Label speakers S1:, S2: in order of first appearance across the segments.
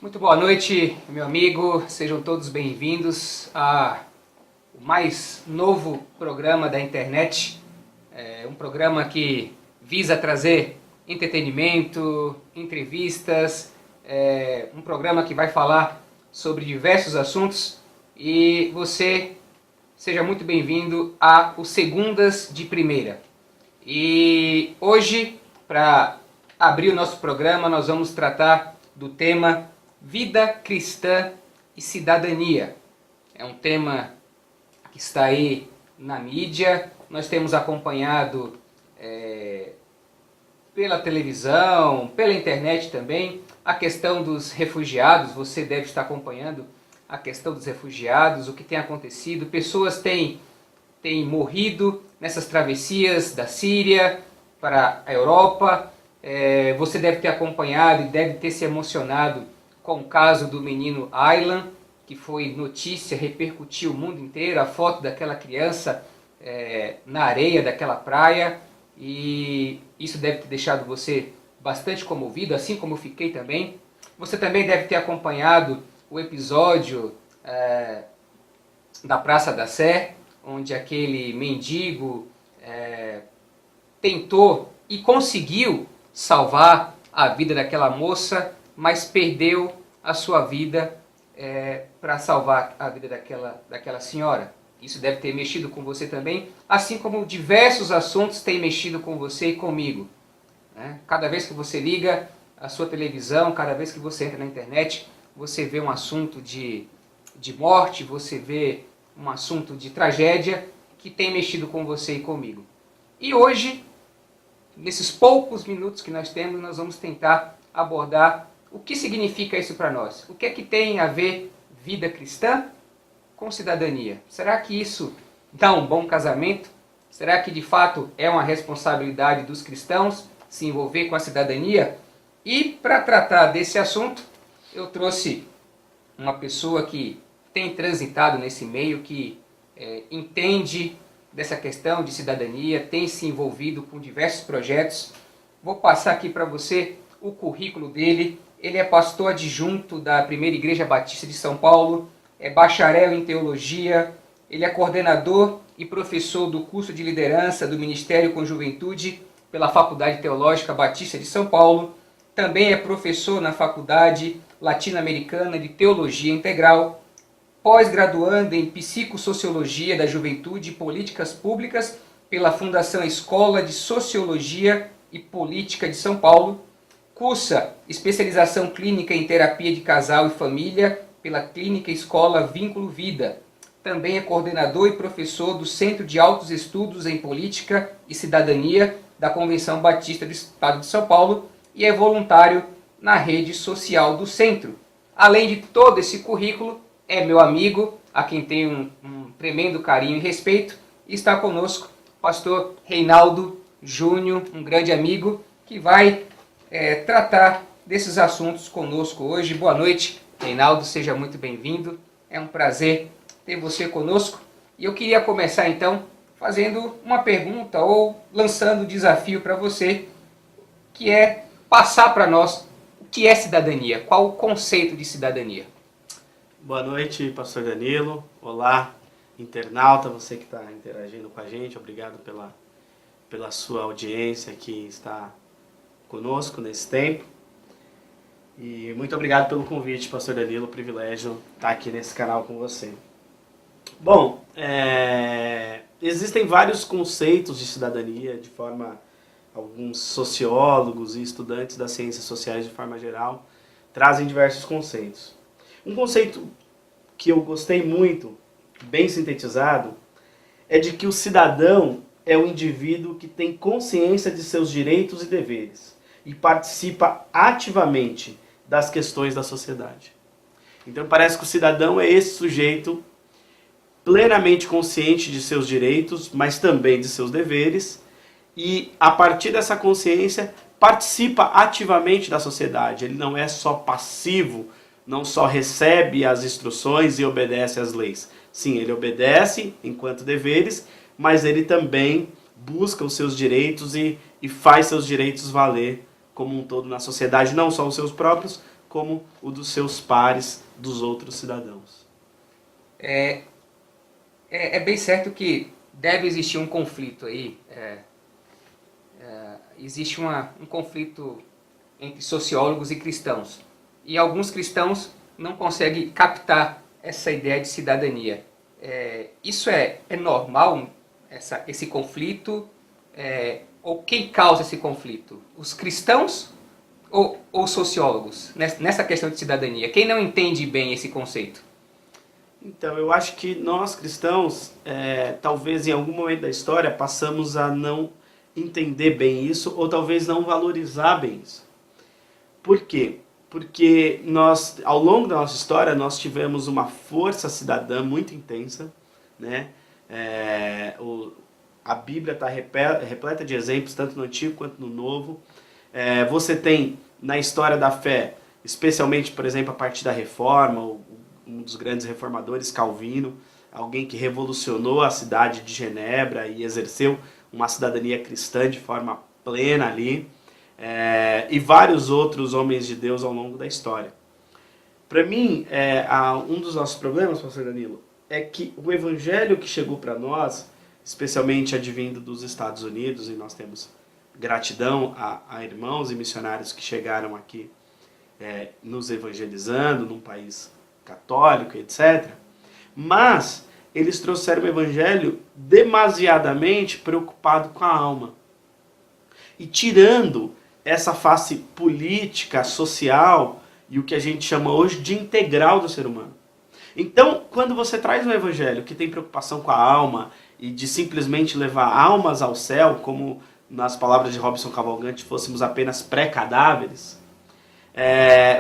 S1: Muito boa noite, meu amigo. Sejam todos bem-vindos ao mais novo programa da internet. Um programa que visa trazer entretenimento, entrevistas, um programa que vai falar sobre diversos assuntos. E você seja muito bem-vindo ao Segundas de Primeira. E hoje, para abrir o nosso programa, nós vamos tratar do tema Vida Cristã e Cidadania. É um tema que está aí na mídia. Nós temos acompanhado pela televisão, pela internet também, a questão dos refugiados. Você deve estar acompanhando a questão dos refugiados, o que tem acontecido. Pessoas têm morrido nessas travessias da Síria para a Europa. Você deve ter acompanhado e deve ter se emocionado com o caso do menino Aylan, que foi notícia, repercutiu o mundo inteiro, a foto daquela criança na areia daquela praia, e isso deve ter deixado você bastante comovido, assim como eu fiquei também. Você também deve ter acompanhado o episódio da Praça da Sé, onde aquele mendigo tentou e conseguiu salvar a vida daquela moça, mas perdeu a sua vida para salvar a vida daquela senhora. Isso deve ter mexido com você também, assim como diversos assuntos têm mexido com você e comigo. Cada vez que você liga a sua televisão, cada vez que você entra na internet, você vê um assunto de morte, você vê um assunto de tragédia que tem mexido com você e comigo. E hoje, nesses poucos minutos que nós temos, nós vamos tentar abordar o que significa isso para nós. O que é que tem a ver vida cristã com cidadania? Será que isso dá um bom casamento? Será que de fato é uma responsabilidade dos cristãos se envolver com a cidadania? E para tratar desse assunto, eu trouxe uma pessoa que tem transitado nesse meio, que entende dessa questão de cidadania, tem se envolvido com diversos projetos. Vou passar aqui para você o currículo dele. Ele é pastor adjunto da Primeira Igreja Batista de São Paulo, é bacharel em teologia, ele é coordenador e professor do curso de liderança do Ministério com Juventude pela Faculdade Teológica Batista de São Paulo, também é professor na Faculdade Latino-Americana de Teologia Integral, pós-graduando em Psicossociologia da Juventude e Políticas Públicas pela Fundação Escola de Sociologia e Política de São Paulo, cursa especialização clínica em terapia de casal e família pela Clínica Escola Vínculo Vida. Também é coordenador e professor do Centro de Altos Estudos em Política e Cidadania da Convenção Batista do Estado de São Paulo e é voluntário na rede social do Centro. Além de todo esse currículo, é meu amigo, a quem tenho um tremendo carinho e respeito, e está conosco o pastor Reinaldo Júnior, um grande amigo, que vai tratar desses assuntos conosco hoje. Boa noite, Reinaldo, seja muito bem-vindo. É um prazer ter você conosco. E eu queria começar então fazendo uma pergunta ou lançando um desafio para você, que é passar para nós o que é cidadania, qual o conceito de cidadania.
S2: Boa noite, pastor Danilo. Olá, internauta, você que está interagindo com a gente. Obrigado pela sua audiência que está conosco nesse tempo. E muito obrigado pelo convite, pastor Danilo. Privilégio estar aqui nesse canal com você. Bom, existem vários conceitos de cidadania, de forma, alguns sociólogos e estudantes das ciências sociais de forma geral trazem diversos conceitos. Um conceito que eu gostei muito, bem sintetizado, é de que o cidadão é o indivíduo que tem consciência de seus direitos e deveres e participa ativamente das questões da sociedade. Então parece que o cidadão é esse sujeito plenamente consciente de seus direitos, mas também de seus deveres, e a partir dessa consciência participa ativamente da sociedade. Ele não é só passivo, não só recebe as instruções e obedece às leis. Sim, ele obedece enquanto deveres, mas ele também busca os seus direitos e faz seus direitos valer como um todo na sociedade, não só os seus próprios, como o dos seus pares, dos outros cidadãos.
S1: É bem certo que deve existir um conflito aí. Existe um conflito entre sociólogos e cristãos. E alguns cristãos não conseguem captar essa ideia de cidadania. Isso é normal, esse conflito? Ou quem causa esse conflito? Os cristãos ou sociólogos nessa questão de cidadania? Quem não entende bem esse conceito?
S2: Então, eu acho que nós cristãos, talvez em algum momento da história, passamos a não entender bem isso, ou talvez não valorizar bem isso. Por quê? Porque nós, ao longo da nossa história, nós tivemos uma força cidadã muito intensa, né? A Bíblia está repleta de exemplos, tanto no Antigo quanto no Novo. Você tem, na história da fé, especialmente, por exemplo, a partir da Reforma, um dos grandes reformadores, Calvino, alguém que revolucionou a cidade de Genebra e exerceu uma cidadania cristã de forma plena ali, e vários outros homens de Deus ao longo da história. Para mim, um dos nossos problemas, pastor Danilo, é que o evangelho que chegou para nós, especialmente advindo dos Estados Unidos, e nós temos gratidão a irmãos e missionários que chegaram aqui nos evangelizando num país católico, etc. Mas eles trouxeram o evangelho demasiadamente preocupado com a alma. E tirando essa face política, social e o que a gente chama hoje de integral do ser humano. Então, quando você traz um evangelho que tem preocupação com a alma e de simplesmente levar almas ao céu, como nas palavras de Robson Cavalcante fôssemos apenas pré-cadáveres,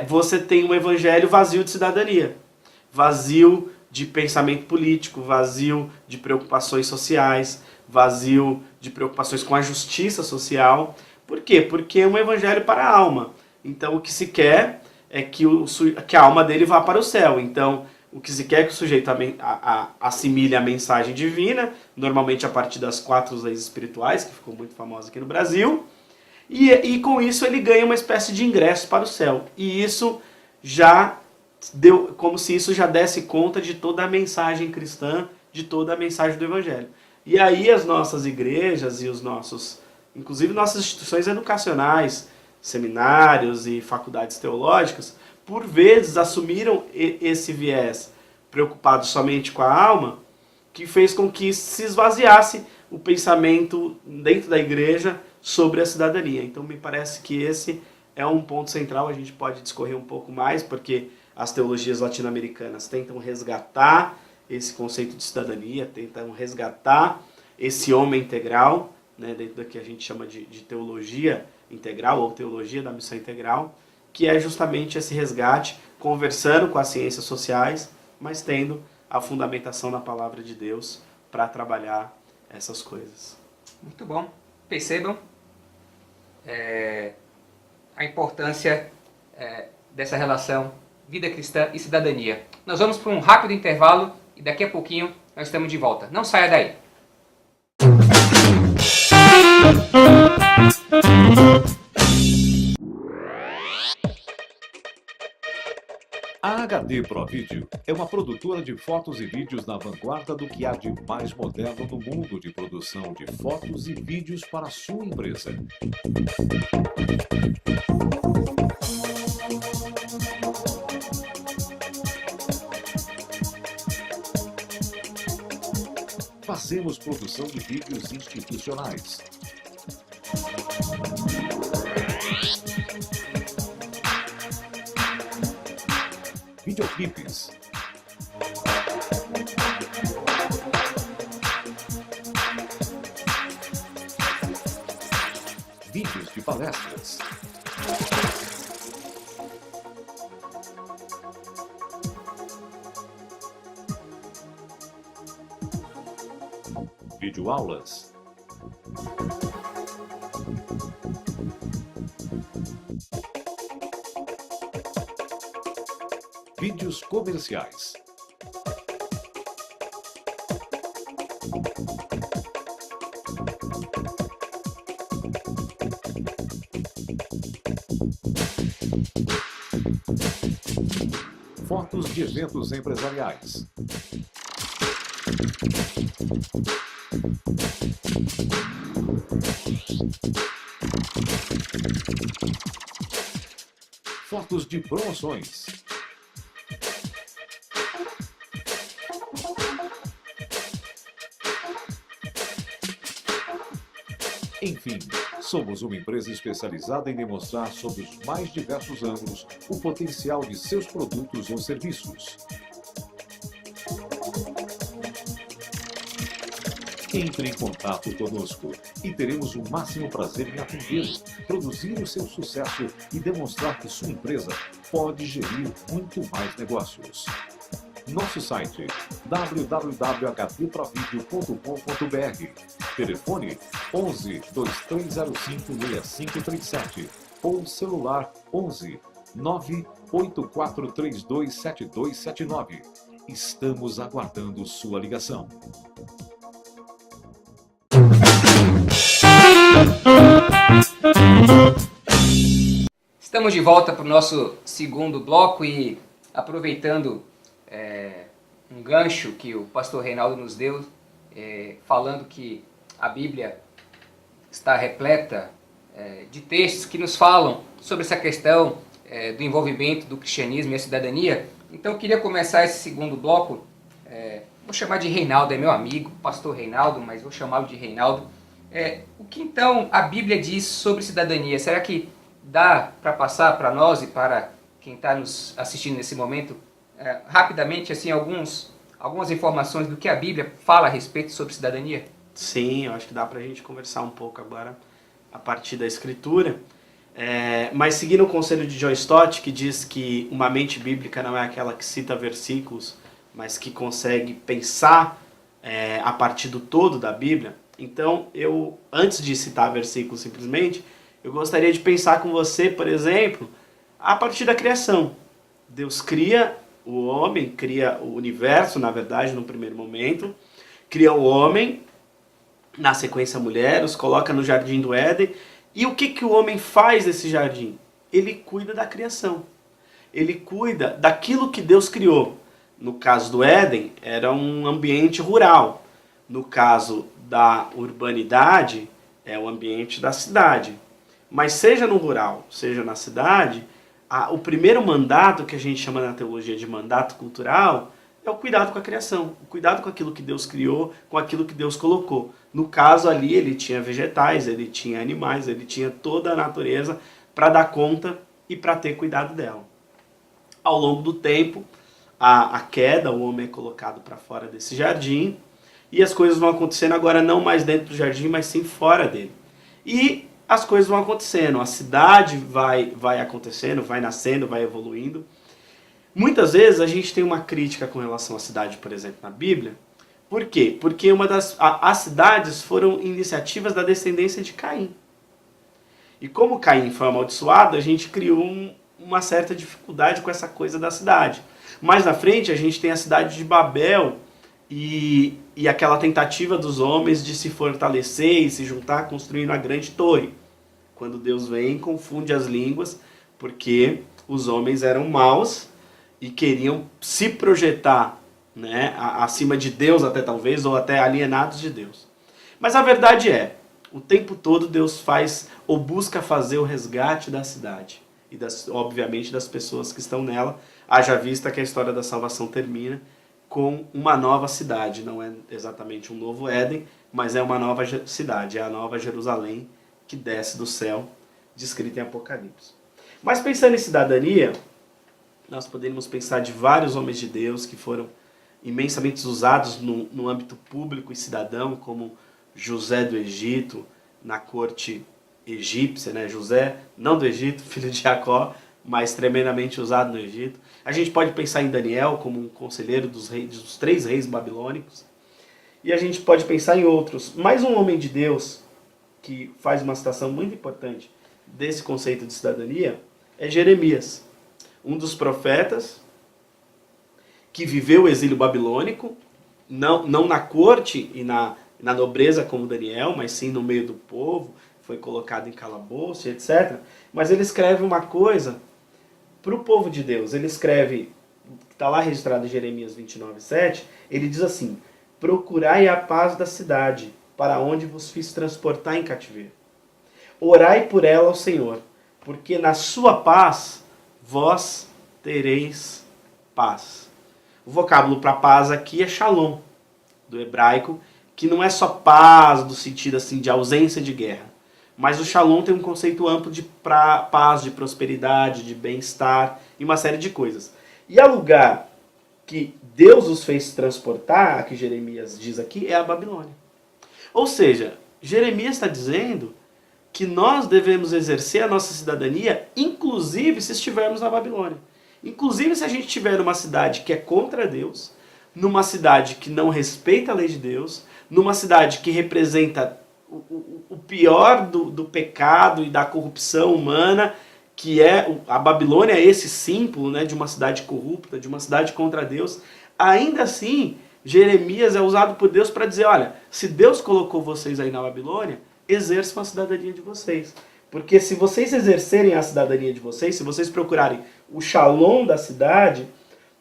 S2: você tem um evangelho vazio de cidadania, vazio de pensamento político, vazio de preocupações sociais, vazio de preocupações com a justiça social. Por quê? Porque é um evangelho para a alma. Então o que se quer é que a alma dele vá para o céu. Então o que se quer é que o sujeito assimile a mensagem divina, normalmente a partir das 4 leis espirituais, que ficou muito famosa aqui no Brasil, e com isso ele ganha uma espécie de ingresso para o céu. E isso já deu, como se isso já desse conta de toda a mensagem cristã, de toda a mensagem do evangelho. E aí as nossas igrejas e inclusive nossas instituições educacionais, seminários e faculdades teológicas, por vezes assumiram esse viés preocupado somente com a alma, que fez com que se esvaziasse o pensamento dentro da igreja sobre a cidadania. Então me parece que esse é um ponto central, a gente pode discorrer um pouco mais, porque as teologias latino-americanas tentam resgatar esse conceito de cidadania, tentam resgatar esse homem integral, né, dentro do que a gente chama de teologia integral ou teologia da missão integral, que é justamente esse resgate, conversando com as ciências sociais, mas tendo a fundamentação na palavra de Deus para trabalhar essas coisas.
S1: Muito bom. Percebam a importância dessa relação vida cristã e cidadania. Nós vamos para um rápido intervalo e daqui a pouquinho nós estamos de volta. Não saia daí.
S3: A HD ProVideo é uma produtora de fotos e vídeos na vanguarda do que há de mais moderno no mundo de produção de fotos e vídeos para a sua empresa. Fazemos produção de vídeos institucionais, videoclipes, vídeos de palestras, videoaulas, vídeos comerciais, Fotos de eventos empresariais. Fotos de promoções. Enfim, somos uma empresa especializada em demonstrar sob os mais diversos ângulos o potencial de seus produtos ou serviços. Entre em contato conosco e teremos o máximo prazer em atendê-lo, produzir o seu sucesso e demonstrar que sua empresa pode gerir muito mais negócios. Nosso site www.hdprovideo.com.br. Telefone 11 2305 6537 ou celular 11 98432 7279. Estamos aguardando sua ligação.
S1: Estamos de volta para o nosso segundo bloco e aproveitando um gancho que o pastor Reinaldo nos deu, falando que a Bíblia está repleta de textos que nos falam sobre essa questão do envolvimento do cristianismo e a cidadania. Então eu queria começar esse segundo bloco, vou chamar de Reinaldo, é meu amigo, pastor Reinaldo, mas vou chamá-lo de Reinaldo. O que então a Bíblia diz sobre cidadania? Será que dá para passar para nós e para quem está nos assistindo nesse momento, rapidamente, assim, algumas informações do que a Bíblia fala a respeito sobre cidadania?
S2: Sim, eu acho que dá para a gente conversar um pouco agora a partir da Escritura. Mas seguindo o conselho de John Stott, que diz que uma mente bíblica não é aquela que cita versículos, mas que consegue pensar a partir do todo da Bíblia. Então, antes de citar versículos simplesmente, eu gostaria de pensar com você, por exemplo, a partir da criação. Deus cria o homem, cria o universo, na verdade, no primeiro momento, cria o homem, na sequência a mulher, os coloca no jardim do Éden. E o que o homem faz nesse jardim? Ele cuida da criação. Ele cuida daquilo que Deus criou. No caso do Éden, era um ambiente rural. No caso da urbanidade, é o ambiente da cidade. Mas seja no rural, seja na cidade, o primeiro mandato, que a gente chama na teologia de mandato cultural, é o cuidado com a criação, o cuidado com aquilo que Deus criou, com aquilo que Deus colocou. No caso ali, ele tinha vegetais, ele tinha animais, ele tinha toda a natureza para dar conta e para ter cuidado dela. Ao longo do tempo, a queda, o homem é colocado para fora desse jardim, e as coisas vão acontecendo agora não mais dentro do jardim, mas sim fora dele. E as coisas vão acontecendo, a cidade vai acontecendo, vai nascendo, vai evoluindo. Muitas vezes a gente tem uma crítica com relação à cidade, por exemplo, na Bíblia. Por quê? Porque as cidades foram iniciativas da descendência de Caim. E como Caim foi amaldiçoado, a gente criou uma certa dificuldade com essa coisa da cidade. Mais na frente a gente tem a cidade de Babel e aquela tentativa dos homens de se fortalecer e se juntar construindo a grande torre. Quando Deus vem, confunde as línguas, porque os homens eram maus e queriam se projetar, né, acima de Deus até talvez, ou até alienados de Deus. Mas a verdade o tempo todo Deus faz ou busca fazer o resgate da cidade. E obviamente das pessoas que estão nela, haja vista que a história da salvação termina com uma nova cidade. Não é exatamente um novo Éden, mas é uma nova cidade, é a nova Jerusalém que desce do céu, descrita em Apocalipse. Mas pensando em cidadania, nós poderíamos pensar de vários homens de Deus que foram imensamente usados no âmbito público e cidadão, como José do Egito, na corte egípcia, né? José, não do Egito, filho de Jacó, mas tremendamente usado no Egito. A gente pode pensar em Daniel como um conselheiro dos 3 reis babilônicos. E a gente pode pensar em outros. Mais um homem de Deus que faz uma citação muito importante desse conceito de cidadania é Jeremias, um dos profetas que viveu o exílio babilônico, não na corte e na nobreza como Daniel, mas sim no meio do povo, foi colocado em calabouço, etc. Mas ele escreve uma coisa para o povo de Deus. Ele escreve, está lá registrado em Jeremias 29:7, ele diz assim: procurai a paz da cidade, para onde vos fiz transportar em cativeiro. Orai por ela ao Senhor, porque na sua paz vós tereis paz. O vocábulo para paz aqui é shalom, do hebraico, que não é só paz no sentido assim de ausência de guerra, mas o shalom tem um conceito amplo de paz, de prosperidade, de bem-estar e uma série de coisas. E o lugar que Deus os fez transportar, que Jeremias diz aqui, é a Babilônia. Ou seja, Jeremias está dizendo que nós devemos exercer a nossa cidadania, inclusive se estivermos na Babilônia. Inclusive se a gente estiver numa cidade que é contra Deus, numa cidade que não respeita a lei de Deus, numa cidade que representa o pior do pecado e da corrupção humana, que é a Babilônia, é esse símbolo, né, de uma cidade corrupta, de uma cidade contra Deus. Ainda assim, Jeremias é usado por Deus para dizer, olha, se Deus colocou vocês aí na Babilônia, exerçam a cidadania de vocês. Porque se vocês exercerem a cidadania de vocês, se vocês procurarem o shalom da cidade,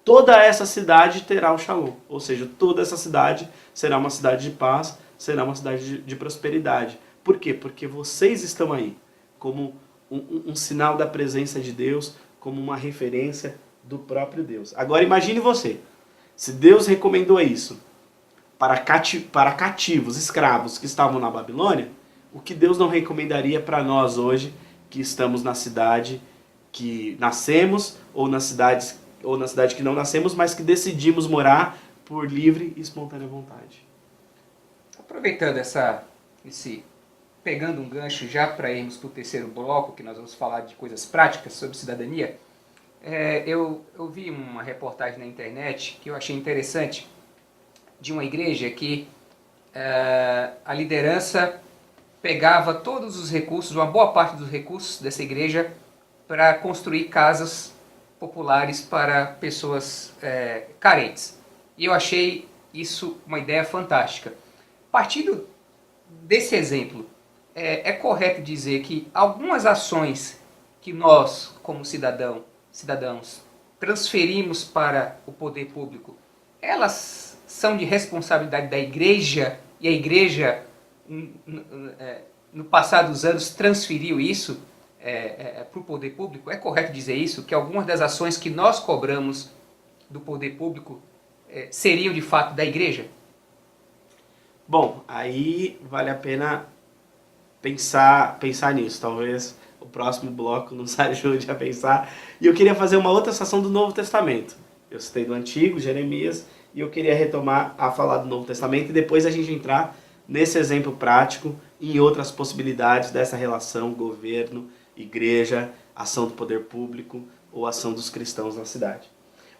S2: toda essa cidade terá o shalom. Ou seja, toda essa cidade será uma cidade de paz, será uma cidade de prosperidade. Por quê? Porque vocês estão aí como um sinal da presença de Deus, como uma referência do próprio Deus. Agora imagine você, se Deus recomendou isso para cativos, escravos que estavam na Babilônia, o que Deus não recomendaria para nós hoje, que estamos na cidade que nascemos, ou na cidade que não nascemos, mas que decidimos morar por livre e espontânea vontade.
S1: Aproveitando pegando um gancho já para irmos para o terceiro bloco, que nós vamos falar de coisas práticas sobre cidadania, eu vi uma reportagem na internet que eu achei interessante, de uma igreja que a liderança pegava todos os recursos, uma boa parte dos recursos dessa igreja, para construir casas populares para pessoas carentes. E eu achei isso uma ideia fantástica. Partindo desse exemplo, é correto dizer que algumas ações que nós, como cidadãos, transferimos para o poder público, elas são de responsabilidade da igreja, e a igreja, no passar dos anos, transferiu isso para o poder público? É correto dizer isso? Que algumas das ações que nós cobramos do poder público seriam de fato da igreja?
S2: Bom, aí vale a pena pensar nisso. Talvez o próximo bloco nos ajude a pensar. E eu queria fazer uma outra citação do Novo Testamento. Eu citei do Antigo, Jeremias, e eu queria retomar a falar do Novo Testamento e depois a gente entrar nesse exemplo prático e em outras possibilidades dessa relação governo, igreja, ação do poder público ou ação dos cristãos na cidade.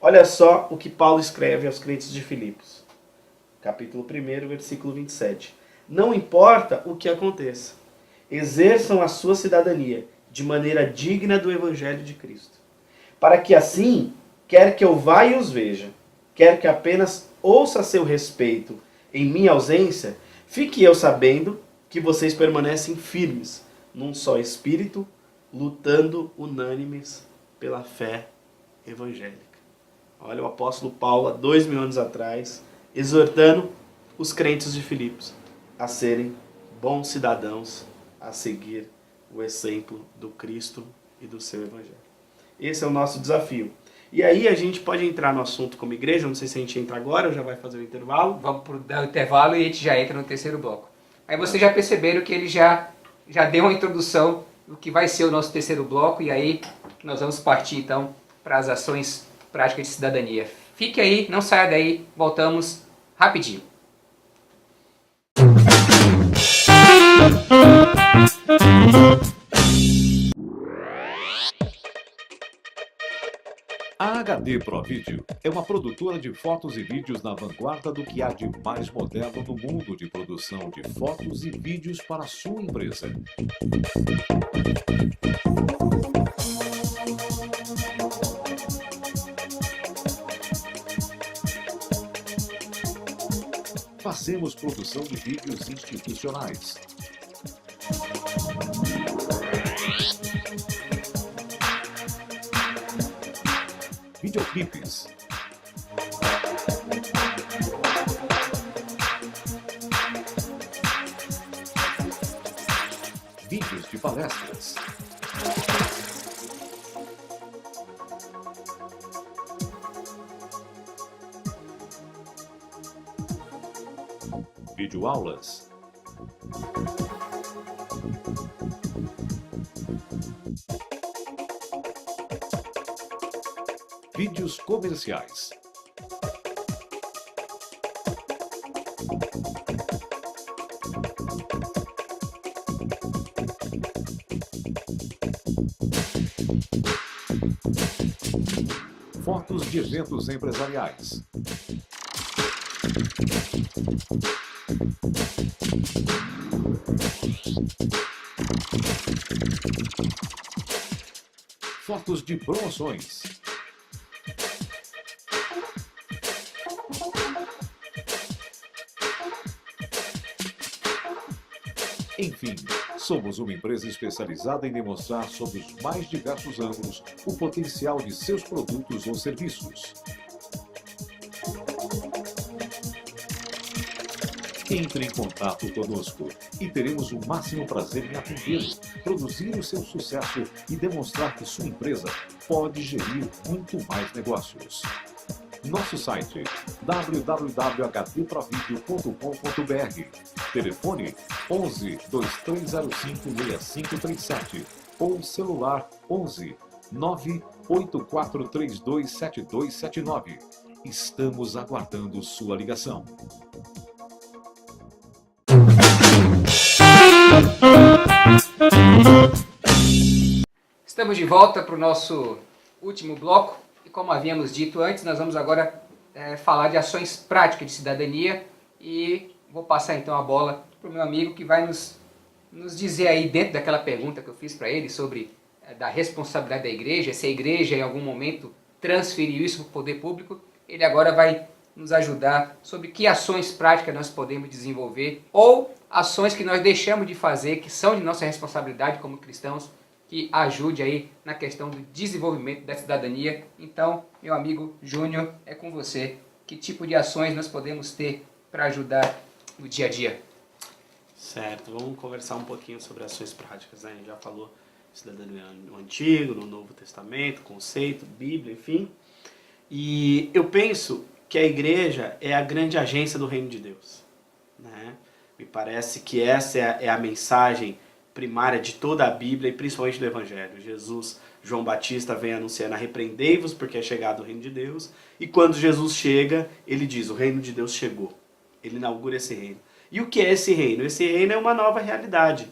S2: Olha só o que Paulo escreve aos crentes de Filipos. Capítulo 1, versículo 27. Não importa o que aconteça, exerçam a sua cidadania de maneira digna do Evangelho de Cristo, para que assim, quer que eu vá e os veja, quer que apenas ouça a seu respeito em minha ausência, fique eu sabendo que vocês permanecem firmes num só espírito, lutando unânimes pela fé evangélica. Olha o apóstolo Paulo, há 2000 anos atrás, exortando os crentes de Filipos a serem bons cidadãos, a seguir o exemplo do Cristo e do seu Evangelho. Esse é o nosso desafio. E aí a gente pode entrar no assunto como igreja, não sei se a gente entra agora ou já vai fazer o intervalo.
S1: Vamos dar o intervalo e a gente já entra no terceiro bloco. Aí vocês já perceberam que ele já deu uma introdução do que vai ser o nosso terceiro bloco, e aí nós vamos partir então para as ações práticas de cidadania. Fique aí, não saia daí, voltamos rapidinho.
S3: A HD Pro Video é uma produtora de fotos e vídeos na vanguarda do que há de mais moderno no mundo de produção de fotos e vídeos para a sua empresa. Fazemos produção de vídeos institucionais, videoclipes. Vídeos de palestras. Videoaulas. Vídeos comerciais. Fotos de eventos empresariais. Fotos de promoções. Enfim, somos uma empresa especializada em demonstrar sob os mais diversos ângulos o potencial de seus produtos ou serviços. Entre em contato conosco e teremos o máximo prazer em atendê-lo, produzir o seu sucesso e demonstrar que sua empresa pode gerir muito mais negócios. Nosso site www.hdprovideo.com.br. Telefone 11 2305 6537 ou celular 11 98432 7279. Estamos aguardando sua ligação.
S1: Estamos de volta para o nosso último bloco e, como havíamos dito antes, nós vamos agora falar de ações práticas de cidadania e vou passar então a bola para o meu amigo que vai nos dizer aí, dentro daquela pergunta que eu fiz para ele sobre da responsabilidade da igreja, se a igreja em algum momento transferiu isso para o poder público, ele agora vai nos ajudar sobre que ações práticas nós podemos desenvolver ou ações que nós deixamos de fazer, que são de nossa responsabilidade como cristãos, que ajude aí na questão do desenvolvimento da cidadania. Então, meu amigo Júnior, é com você. Que tipo de ações nós podemos ter para ajudar no dia a dia?
S2: Certo, vamos conversar um pouquinho sobre ações práticas, né? A gente já falou cidadania no Antigo, no Novo Testamento, conceito, Bíblia, enfim. E eu penso que a igreja é a grande agência do reino de Deus, né? Me parece que essa é a mensagem primária de toda a Bíblia e principalmente do Evangelho. Jesus, João Batista vem anunciando: arrependei-vos porque é chegado o reino de Deus. E quando Jesus chega, ele diz: o reino de Deus chegou. Ele inaugura esse reino. E o que é esse reino? Esse reino é uma nova realidade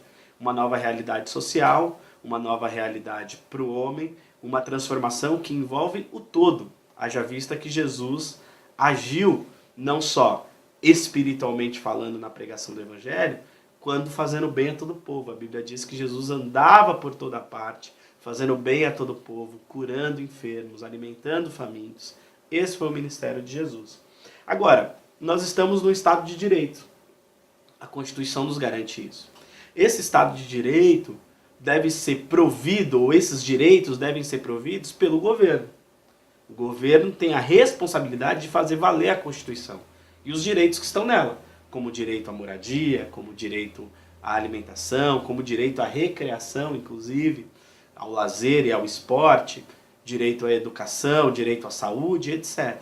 S2: social, uma nova realidade para o homem, uma transformação que envolve o todo. Haja vista que Jesus agiu não só espiritualmente falando na pregação do Evangelho, quando fazendo bem a todo o povo. A Bíblia diz que Jesus andava por toda parte, fazendo bem a todo o povo, curando enfermos, alimentando famintos. Esse foi o ministério de Jesus. Agora, nós estamos no Estado de Direito. A Constituição nos garante isso. Esse Estado de Direito deve ser provido, ou esses direitos devem ser providos pelo governo. O governo tem a responsabilidade de fazer valer a Constituição e os direitos que estão nela, como o direito à moradia, como o direito à alimentação, como o direito à recreação, inclusive, ao lazer e ao esporte, direito à educação, direito à saúde, etc.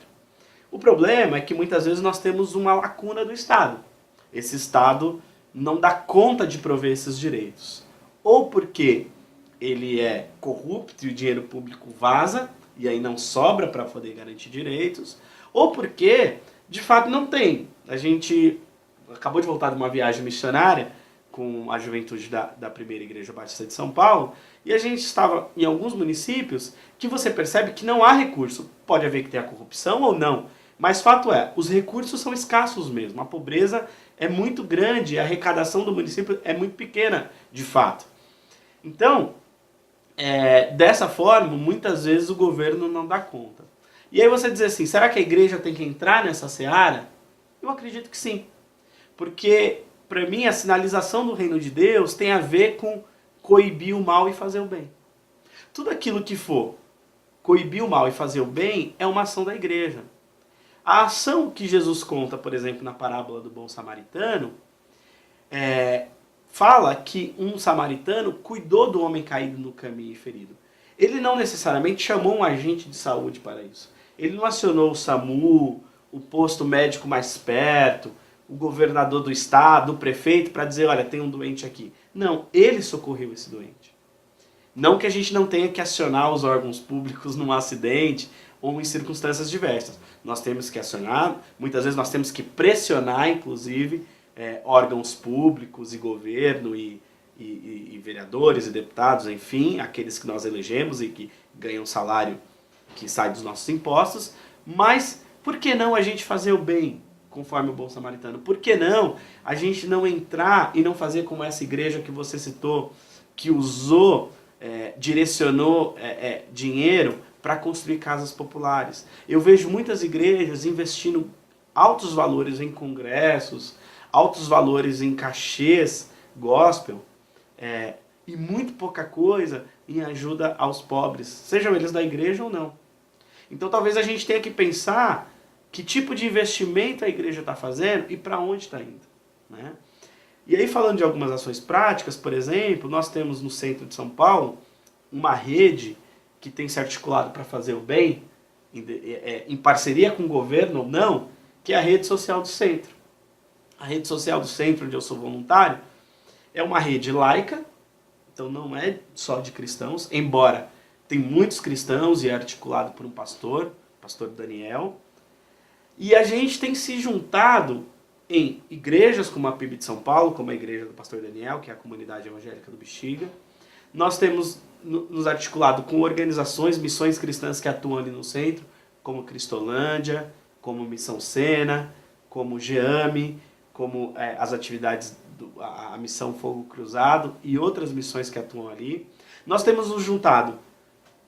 S2: O problema é que muitas vezes nós temos uma lacuna do Estado. Esse Estado não dá conta de prover esses direitos. Ou porque ele é corrupto e o dinheiro público vaza, e aí não sobra para poder garantir direitos, ou porque, de fato, não tem. A gente acabou de voltar de uma viagem missionária com a juventude da primeira igreja batista de São Paulo, e a gente estava em alguns municípios que você percebe que não há recurso. Pode haver que tenha corrupção ou não, mas fato é, os recursos são escassos mesmo. A pobreza é muito grande, a arrecadação do município é muito pequena, de fato. Então, dessa forma, muitas vezes o governo não dá conta. E aí você diz assim, será que a igreja tem que entrar nessa seara? Eu acredito que sim. Porque, para mim, a sinalização do reino de Deus tem a ver com coibir o mal e fazer o bem. Tudo aquilo que for coibir o mal e fazer o bem é uma ação da igreja. A ação que Jesus conta, por exemplo, na parábola do bom samaritano, fala que um samaritano cuidou do homem caído no caminho e ferido. Ele não necessariamente chamou um agente de saúde para isso. Ele não acionou o SAMU, o posto médico mais perto, o governador do estado, o prefeito, para dizer, olha, tem um doente aqui. Não, ele socorreu esse doente. Não que a gente não tenha que acionar os órgãos públicos num acidente ou em circunstâncias diversas. Nós temos que acionar, muitas vezes nós temos que pressionar, inclusive, órgãos públicos e governo e vereadores e deputados, enfim, aqueles que nós elegemos e que ganham salário que sai dos nossos impostos, mas por que não a gente fazer o bem, conforme o bom samaritano? Por que não a gente não entrar e não fazer como essa igreja que você citou, que usou, direcionou dinheiro para construir casas populares? Eu vejo muitas igrejas investindo altos valores em congressos, altos valores em cachês gospel, e muito pouca coisa em ajuda aos pobres, sejam eles da igreja ou não. Então talvez a gente tenha que pensar que tipo de investimento a igreja está fazendo e para onde está indo, né? E aí, falando de algumas ações práticas, por exemplo, nós temos no centro de São Paulo uma rede que tem se articulado para fazer o bem, em parceria com o governo ou não, que é a rede social do centro. A rede social do centro, onde eu sou voluntário, é uma rede laica, então não é só de cristãos, embora tem muitos cristãos e é articulado por um pastor, pastor Daniel. E a gente tem se juntado em igrejas como a PIB de São Paulo, como a igreja do pastor Daniel, que é a comunidade evangélica do Bexiga. Nós temos nos articulado com organizações, missões cristãs que atuam ali no centro, como Cristolândia, como Missão Sena, como GEAME, como as atividades, a Missão Fogo Cruzado e outras missões que atuam ali. Nós temos nos juntado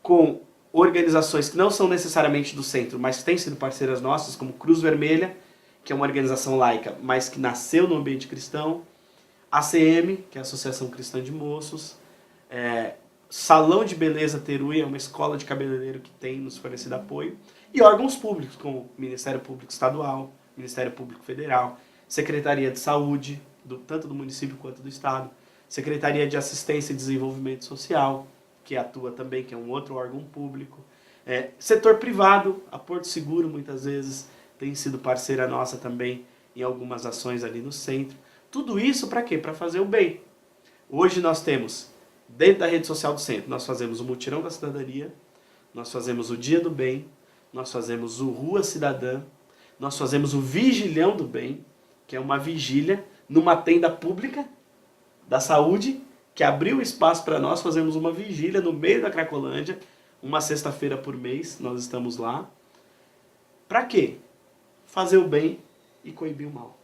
S2: com organizações que não são necessariamente do centro, mas que têm sido parceiras nossas, como Cruz Vermelha, que é uma organização laica, mas que nasceu no ambiente cristão, ACM, que é a Associação Cristã de Moços, Salão de Beleza Terui, é uma escola de cabeleireiro que tem nos fornecido apoio, e órgãos públicos, como Ministério Público Estadual, Ministério Público Federal, Secretaria de Saúde, tanto do município quanto do estado, Secretaria de Assistência e Desenvolvimento Social, que atua também, que é um outro órgão público. Setor privado, a Porto Seguro, muitas vezes, tem sido parceira nossa também em algumas ações ali no centro. Tudo isso para quê? Para fazer o bem. Hoje nós temos, dentro da rede social do centro, nós fazemos o Mutirão da Cidadania, nós fazemos o Dia do Bem, nós fazemos o Rua Cidadã, nós fazemos o Vigilhão do Bem, que é uma vigília numa tenda pública da saúde, que abriu espaço para nós fazermos uma vigília no meio da Cracolândia, uma sexta-feira por mês, nós estamos lá. Para quê? Fazer o bem e coibir o mal.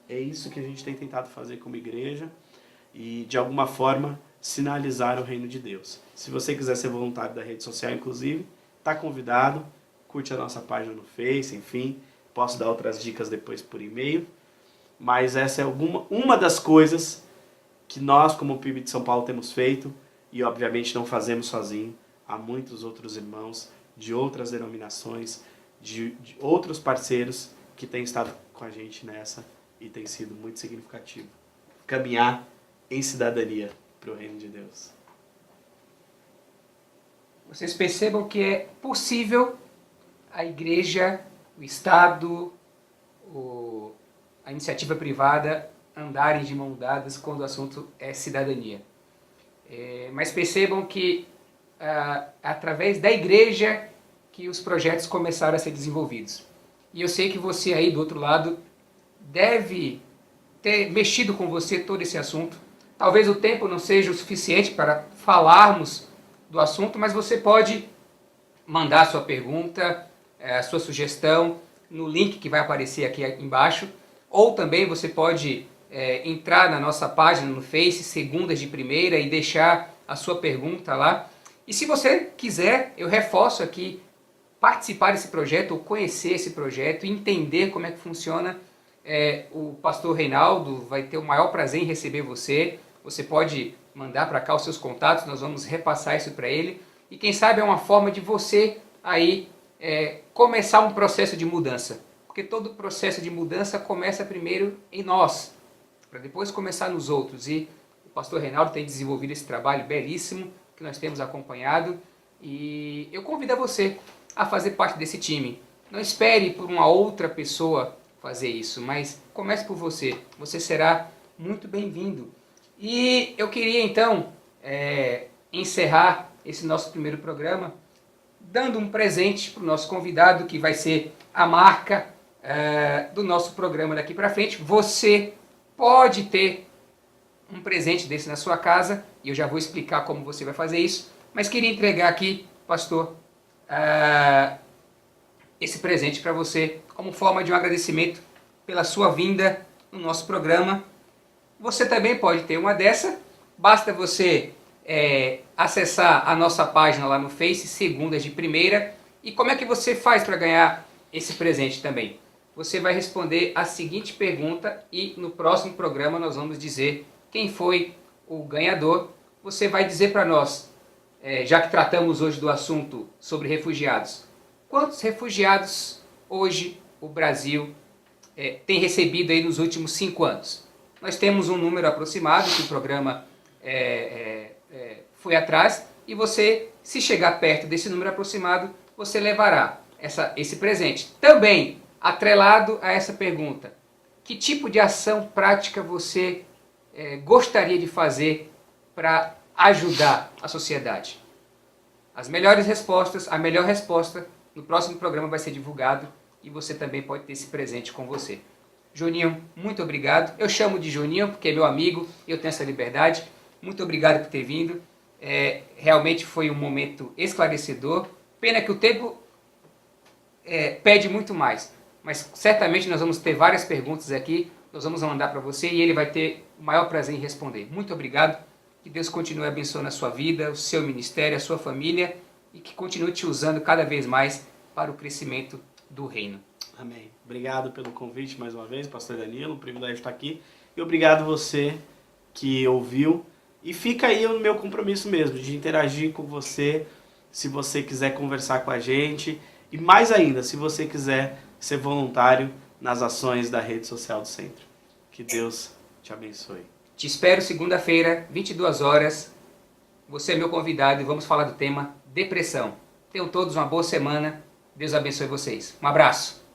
S2: É isso que a gente tem tentado fazer como igreja e, de alguma forma, sinalizar o reino de Deus. Se você quiser ser voluntário da rede social, inclusive, está convidado, curte a nossa página no Face, enfim, posso dar outras dicas depois por e-mail, mas essa é uma das coisas que nós, como PIB de São Paulo, temos feito e, obviamente, não fazemos sozinho. Há muitos outros irmãos de outras denominações, de outros parceiros que têm estado com a gente nessa e tem sido muito significativo. Caminhar em cidadania para o reino de Deus.
S1: Vocês percebam que é possível a igreja, o Estado, a iniciativa privada andarem de mão dadas quando o assunto é cidadania. Mas percebam que através da igreja que os projetos começaram a ser desenvolvidos. E eu sei que você aí do outro lado deve ter mexido com você todo esse assunto. Talvez o tempo não seja o suficiente para falarmos do assunto, mas você pode mandar a sua pergunta, a sua sugestão no link que vai aparecer aqui embaixo, ou também você pode entrar na nossa página no Face, Segundas de Primeira, e deixar a sua pergunta lá. E se você quiser, eu reforço aqui, participar desse projeto, ou conhecer esse projeto, entender como é que funciona, o pastor Reinaldo vai ter o maior prazer em receber você. Você pode mandar para cá os seus contatos, nós vamos repassar isso para ele. E quem sabe é uma forma de você aí começar um processo de mudança. Porque todo processo de mudança começa primeiro em nós, para depois começar nos outros. E o pastor Reinaldo tem desenvolvido esse trabalho belíssimo, que nós temos acompanhado. E eu convido a você a fazer parte desse time. Não espere por uma outra pessoa fazer isso, mas comece por você. Você será muito bem-vindo. E eu queria então encerrar esse nosso primeiro programa dando um presente para o nosso convidado, que vai ser a marca do nosso programa daqui para frente. Você pode ter um presente desse na sua casa, e eu já vou explicar como você vai fazer isso, mas queria entregar aqui, pastor, esse presente para você, como forma de um agradecimento pela sua vinda no nosso programa. Você também pode ter uma dessa, basta você acessar a nossa página lá no Face, Segundas de Primeira. E como é que você faz para ganhar esse presente também? Você vai responder a seguinte pergunta e no próximo programa nós vamos dizer quem foi o ganhador. Você vai dizer para nós, já que tratamos hoje do assunto sobre refugiados, quantos refugiados hoje o Brasil tem recebido aí nos últimos 5 anos? Nós temos um número aproximado que o programa foi atrás, e você, se chegar perto desse número aproximado, você levará esse presente. Também, atrelado a essa pergunta, que tipo de ação prática você gostaria de fazer para ajudar a sociedade? As melhores respostas, a melhor resposta, no próximo programa vai ser divulgado, e você também pode ter esse presente com você. Juninho, muito obrigado. Eu chamo de Juninho porque é meu amigo, eu tenho essa liberdade. Muito obrigado por ter vindo. Realmente foi um momento esclarecedor. Pena que o tempo pede muito mais. Mas certamente nós vamos ter várias perguntas aqui. Nós vamos mandar para você e ele vai ter o maior prazer em responder. Muito obrigado. Que Deus continue abençoando a sua vida, o seu ministério, a sua família. E que continue te usando cada vez mais para o crescimento do reino.
S2: Amém. Obrigado pelo convite mais uma vez, pastor Danilo. Um privilégio estar aqui. E obrigado você que ouviu. E fica aí o meu compromisso mesmo, de interagir com você, se você quiser conversar com a gente. E mais ainda, se você quiser ser voluntário nas ações da rede social do Centro. Que Deus te abençoe.
S1: Te espero segunda-feira, 22 horas. Você é meu convidado e vamos falar do tema depressão. Tenham todos uma boa semana. Deus abençoe vocês. Um abraço.